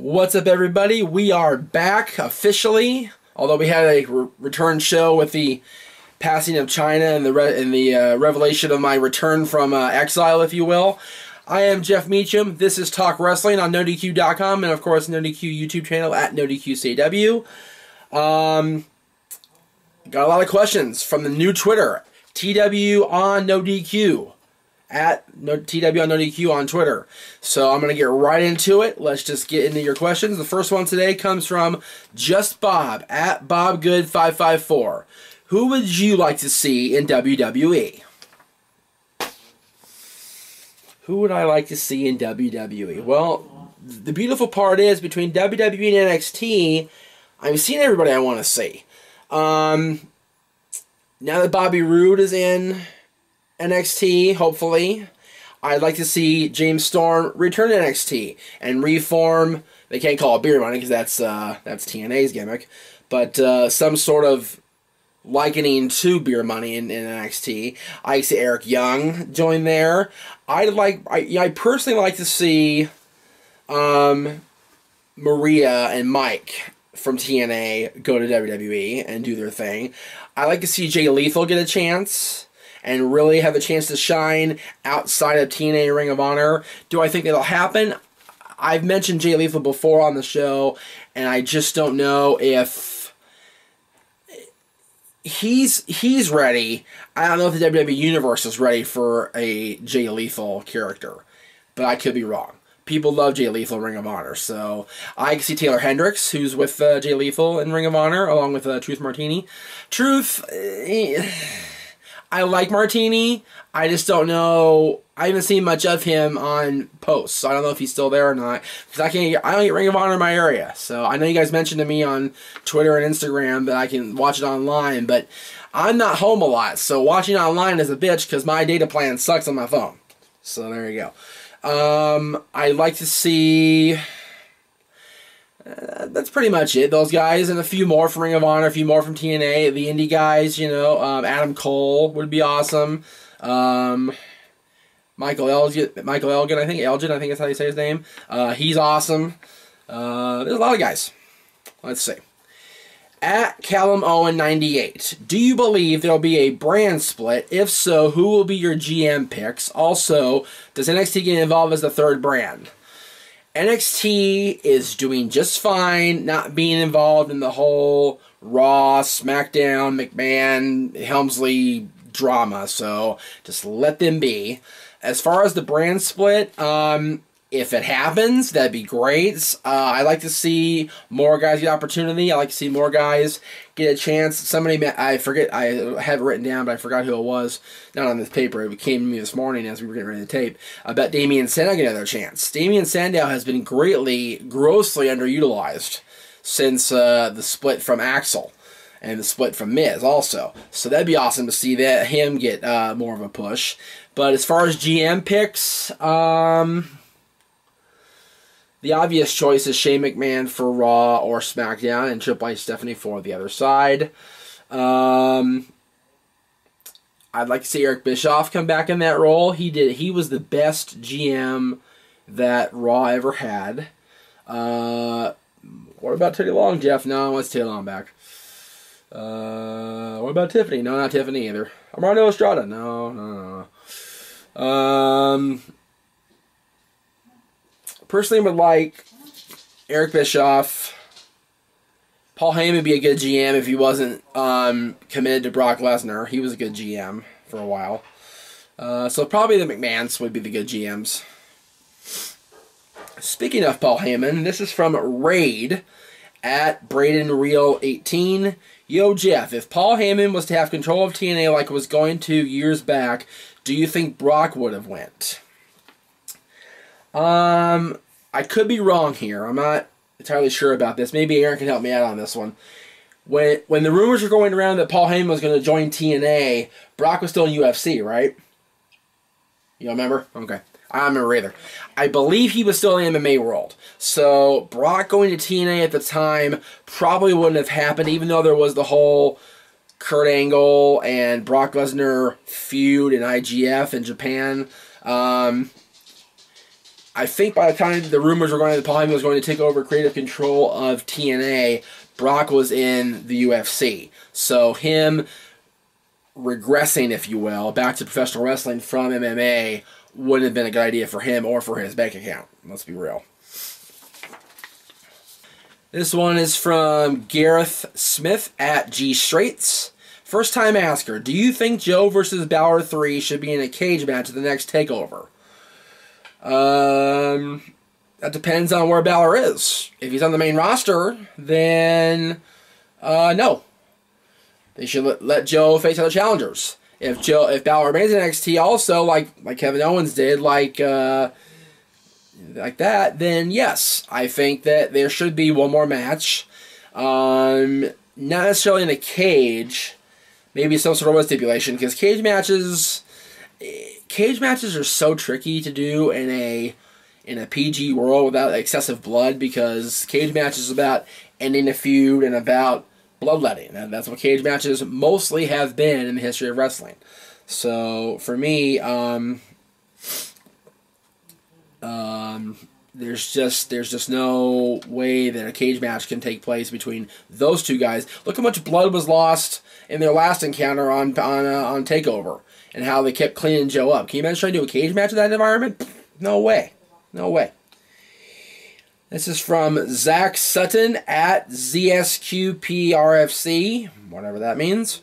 What's up, everybody? We are back officially. Although we had a return show with the passing of China and the revelation of my return from exile, if you will. I am Jeff Meacham. This is Talk Wrestling on NoDQ.com and, of course, NoDQ YouTube channel at NoDQCW. Got a lot of questions from the new Twitter, TW on NoDQ. At TW on NoDQ on Twitter. So I'm going to get right into it. Let's just get into your questions. The first one today comes from Just Bob at BobGood554. Who would you like to see in WWE? Who would I like to see in WWE? Well, the beautiful part is between WWE and NXT, I'm seeing everybody I want to see. Now that Bobby Roode is in NXT, hopefully, I'd like to see James Storm return to NXT and reform. They can't call it Beer Money because that's TNA's gimmick, but some sort of likening to Beer Money in NXT. I see Eric Young join there. I personally like to see Maria and Mike from TNA go to WWE and do their thing. I like to see Jay Lethal get a chance and really have a chance to shine outside of TNA Ring of Honor. Do I think that'll happen? I've mentioned Jay Lethal before on the show, and I just don't know if he's ready. I don't know if the WWE Universe is ready for a Jay Lethal character, but I could be wrong. People love Jay Lethal in Ring of Honor, so I can see Taylor Hendricks, who's with Jay Lethal in Ring of Honor, along with Truth Martini. Truth... I like Martini. I just don't know. I haven't seen much of him on posts, so I don't know if he's still there or not. Because I don't get Ring of Honor in my area. So I know you guys mentioned to me on Twitter and Instagram that I can watch it online, but I'm not home a lot. So watching online is a bitch because my data plan sucks on my phone. So there you go. I'd like to see... that's pretty much it. Those guys and a few more from Ring of Honor, a few more from TNA. The indie guys, you know, Adam Cole would be awesome. Michael Elgin, I think that's how you say his name. He's awesome. There's a lot of guys. Let's see. At Callum Owen 98, do you believe there'll be a brand split? If so, who will be your GM picks? Also, does NXT get involved as the third brand? NXT is doing just fine, not being involved in the whole Raw, SmackDown, McMahon, Helmsley drama, so just let them be. As far as the brand split, if it happens, that'd be great. I like to see more guys get opportunity. I like to see more guys get a chance. Somebody, I forget, I have it written down, but I forgot who it was. Not on this paper. It came to me this morning as we were getting ready to tape about Damian Sandow getting another chance. Damian Sandow has been grossly underutilized since the split from Axel and the split from Miz also. So that'd be awesome to see him get more of a push. But as far as GM picks, the obvious choice is Shane McMahon for Raw or SmackDown, and Triple H Stephanie for the other side. I'd like to see Eric Bischoff come back in that role. He was the best GM that Raw ever had. What about Teddy Long, Jeff? No, let's Teddy Long back. What about Tiffany? No, not Tiffany either. Armando Estrada? No. Personally, would like Eric Bischoff. Paul Heyman would be a good GM if he wasn't committed to Brock Lesnar. He was a good GM for a while. So probably the McMahons would be the good GMs. Speaking of Paul Heyman, this is from Raid at BradenReal18. Yo, Jeff, if Paul Heyman was to have control of TNA like it was going to years back, do you think Brock would have went? I could be wrong here. I'm not entirely sure about this. Maybe Aaron can help me out on this one. When the rumors were going around that Paul Heyman was going to join TNA, Brock was still in UFC, right? You remember? Okay. I don't remember either. I believe he was still in the MMA world. So Brock going to TNA at the time probably wouldn't have happened, even though there was the whole Kurt Angle and Brock Lesnar feud in IGF in Japan. I think by the time the rumors were going that Paul Heyman was going to take over creative control of TNA, Brock was in the UFC. So him regressing, if you will, back to professional wrestling from MMA wouldn't have been a good idea for him or for his bank account. Let's be real. This one is from Gareth Smith at G Straits. First time asker, do you think Joe versus Balor 3 should be in a cage match at the next TakeOver? That depends on where Balor is. If he's on the main roster, then no. They should let Joe face other challengers. If Balor remains in NXT also, like Kevin Owens did, like that, then yes, I think that there should be one more match. Not necessarily in a cage. Maybe some sort of stipulation, because cage matches are so tricky to do in a PG world without excessive blood, because cage matches is about ending a feud and about bloodletting. That's what cage matches mostly have been in the history of wrestling. So for me, there's just no way that a cage match can take place between those two guys. Look how much blood was lost in their last encounter on TakeOver, and how they kept cleaning Joe up. Can you imagine trying to do a cage match in that environment? No way. No way. This is from Zach Sutton at ZSQPRFC, whatever that means.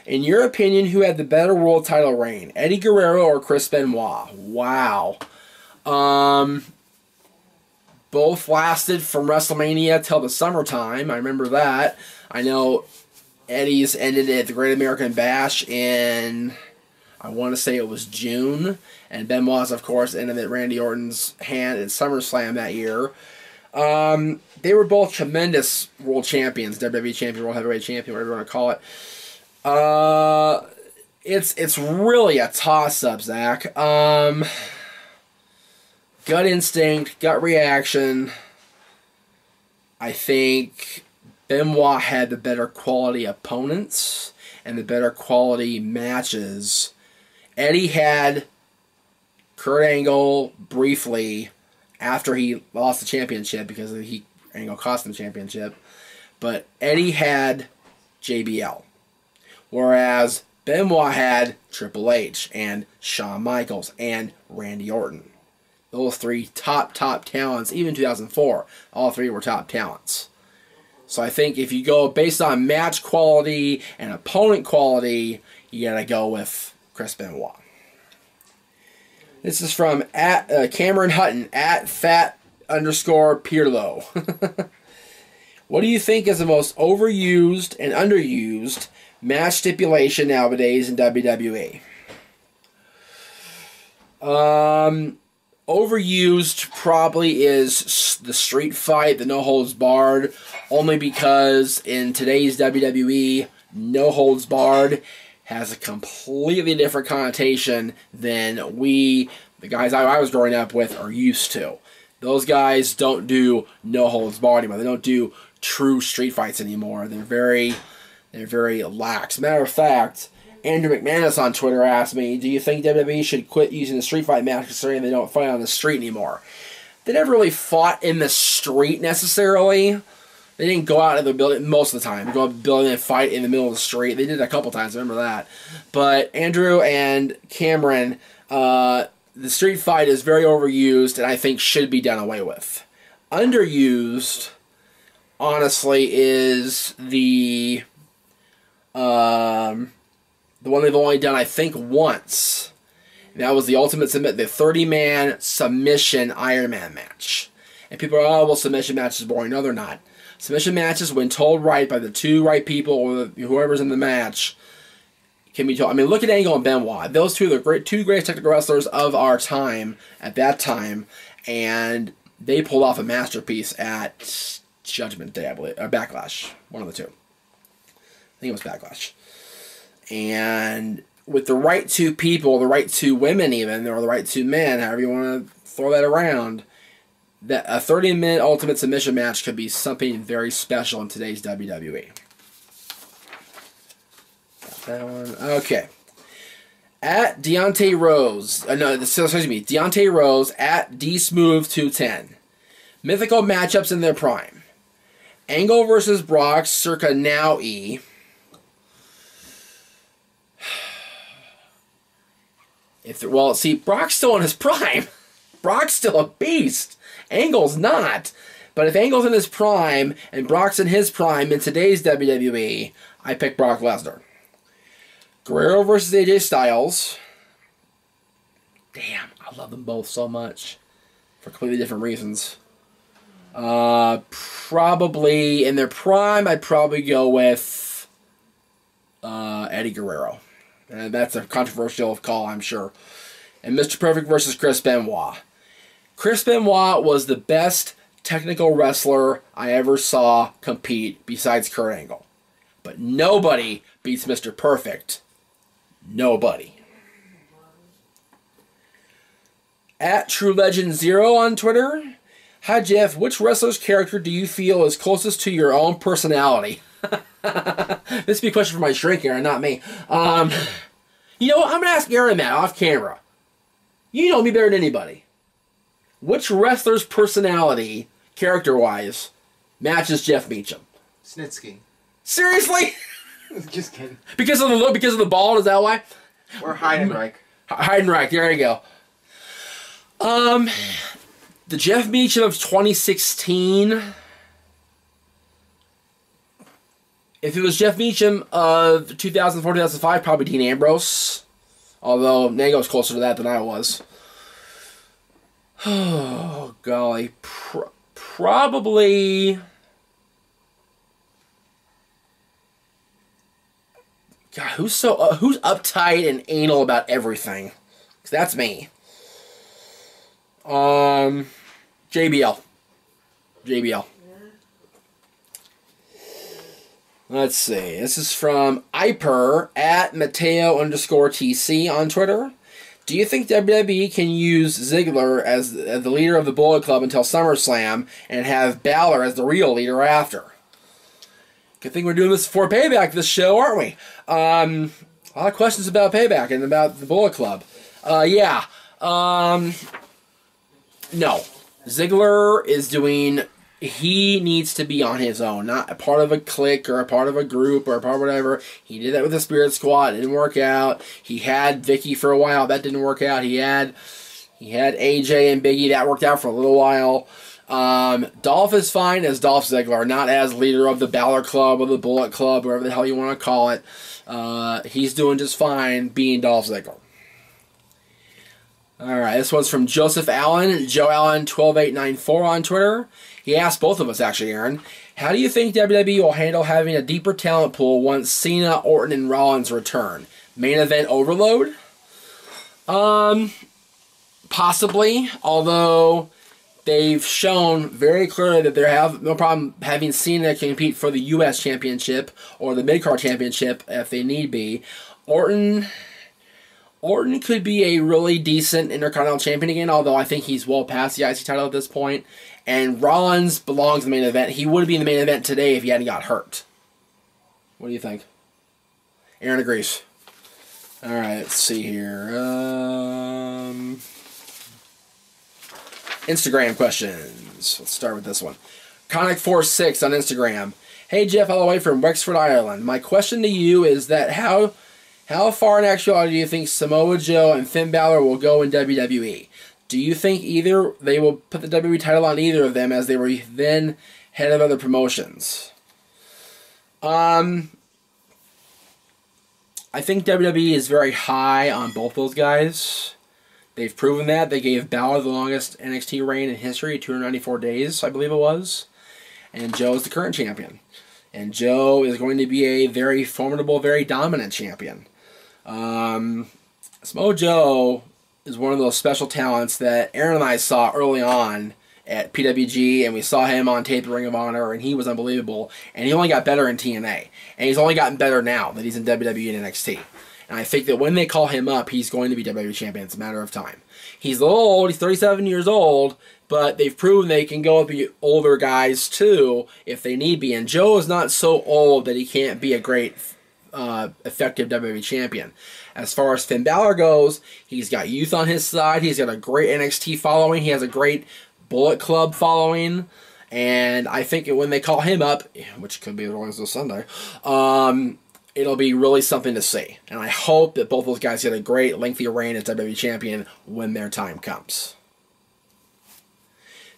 In your opinion, who had the better world title reign, Eddie Guerrero or Chris Benoit? Wow. Both lasted from WrestleMania till the summertime. I remember that. I know Eddie's ended at the Great American Bash in, I want to say it was June. And Benoit's, of course, ended at Randy Orton's hand at SummerSlam that year. They were both tremendous world champions, WWE champion, world heavyweight champion, whatever you want to call it. It's really a toss-up, Zach. Gut instinct, gut reaction. I think Benoit had the better quality opponents and the better quality matches. Eddie had Kurt Angle briefly after he lost the championship, because Angle cost him the championship. But Eddie had JBL. Whereas Benoit had Triple H and Shawn Michaels and Randy Orton. Those three top talents, even 2004, all three were top talents. So I think if you go based on match quality and opponent quality, you gotta go with Chris Benoit. This is from Cameron Hutton at @fat_Pirlo. What do you think is the most overused and underused match stipulation nowadays in WWE? Overused probably is the street fight, the no holds barred, only because in today's WWE, no holds barred has a completely different connotation than the guys I was growing up with, are used to. Those guys don't do no holds barred anymore. They don't do true street fights anymore. They're very lax. Matter of fact, Andrew McManus on Twitter asked me, do you think WWE should quit using the street fight match considering they don't fight on the street anymore? They never really fought in the street necessarily. They didn't go out of the building most of the time. They go out of the building and fight in the middle of the street. They did it a couple times, I remember that. But Andrew and Cameron, the street fight is very overused and I think should be done away with. Underused, honestly, is the one they've only done, I think, once. And that was the Ultimate Submit, the 30-man submission Iron Man match. And people are, oh, well, submission matches are boring. No, they're not. Submission matches, when told right by the two right people or whoever's in the match, can be told. I mean, look at Angle and Benoit. Those two are the two greatest technical wrestlers of our time at that time, and they pulled off a masterpiece at Judgment Day, I believe, or Backlash, one of the two. I think it was Backlash. And with the right two people, the right two women even, or the right two men, however you want to throw that around, that a 30-minute Ultimate Submission match could be something very special in today's WWE. Got that one. Okay. At Deontay Rose. No, excuse me. Deontay Rose at DSmooth210. Mythical matchups in their prime. Angle versus Brock circa now E. Well, see, Brock's still in his prime. Brock's still a beast. Angle's not. But if Angle's in his prime and Brock's in his prime in today's WWE, I pick Brock Lesnar. Guerrero versus AJ Styles. Damn, I love them both so much. For completely different reasons. Probably in their prime, I'd probably go with Eddie Guerrero. And that's a controversial call, I'm sure. And Mr. Perfect versus Chris Benoit. Chris Benoit was the best technical wrestler I ever saw compete besides Kurt Angle. But nobody beats Mr. Perfect. Nobody. At True Legend 0 on Twitter. Hi Jeff, which wrestler's character do you feel is closest to your own personality? This would be a question for my shrink, Aaron, not me. You know what? I'm going to ask Aaron that off camera. You know me better than anybody. Which wrestler's personality, character-wise, matches Jeff Meacham? Snitsky. Seriously? Just kidding. Because of the bald, is that why? Or Heidenreich. Heidenreich, there you go. The Jeff Meacham of 2016... If it was Jeff Meacham of 2004-2005, probably Dean Ambrose. Although Nago's closer to that than I was. Oh, golly. Probably... God, who's uptight and anal about everything? 'Cause that's me. JBL. Let's see. This is from Iper at Mateo_TC on Twitter. Do you think WWE can use Ziggler as the leader of the Bullet Club until SummerSlam and have Balor as the real leader after? Good thing we're doing this before Payback, this show, aren't we? A lot of questions about Payback and about the Bullet Club. Yeah. No. Ziggler is doing... He needs to be on his own, not a part of a clique or a part of a group or a part of whatever. He did that with the Spirit Squad. It didn't work out. He had Vicky for a while. That didn't work out. He had AJ and Biggie. That worked out for a little while. Dolph is fine as Dolph Ziggler, not as leader of the Balor Club or the Bullet Club, whatever the hell you want to call it. He's doing just fine being Dolph Ziggler. Alright, this one's from Joseph Allen, Joe Allen 12894 on Twitter. He asked both of us, actually, Aaron. How do you think WWE will handle having a deeper talent pool once Cena, Orton, and Rollins return? Main event overload? Possibly, although they've shown very clearly that they have no problem having Cena compete for the U.S. Championship or the Mid-Card Championship if they need be. Orton could be a really decent Intercontinental Champion again, although I think he's well past the IC title at this point. And Rollins belongs in the main event. He would be in the main event today if he hadn't got hurt. What do you think? Aaron agrees. Alright, let's see here. Instagram questions. Let's start with this one. Conic46 on Instagram. Hey Jeff, all the way from Wexford, Ireland. My question to you is that how far in actuality do you think Samoa Joe and Finn Balor will go in WWE? Do you think either they will put the WWE title on either of them as they were then head of other promotions? I think WWE is very high on both those guys. They've proven that. They gave Balor the longest NXT reign in history, 294 days, I believe it was. And Joe is the current champion. And Joe is going to be a very formidable, very dominant champion. Samoa Joe is one of those special talents that Aaron and I saw early on at PWG, and we saw him on tape at Ring of Honor, and he was unbelievable. And he only got better in TNA. And he's only gotten better now that he's in WWE and NXT. And I think that when they call him up, he's going to be WWE champion. It's a matter of time. He's a little old. He's 37 years old, but they've proven they can go up the older guys, too, if they need be. And Joe is not so old that he can't be a great effective WWE champion. As far as Finn Balor goes, he's got youth on his side. He's got a great NXT following. He has a great Bullet Club following. And I think when they call him up, which could be as long as this Sunday, it'll be really something to see. And I hope that both those guys get a great lengthy reign as WWE champion when their time comes.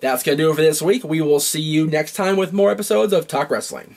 That's going to do it for this week. We will see you next time with more episodes of Talk Wrestling.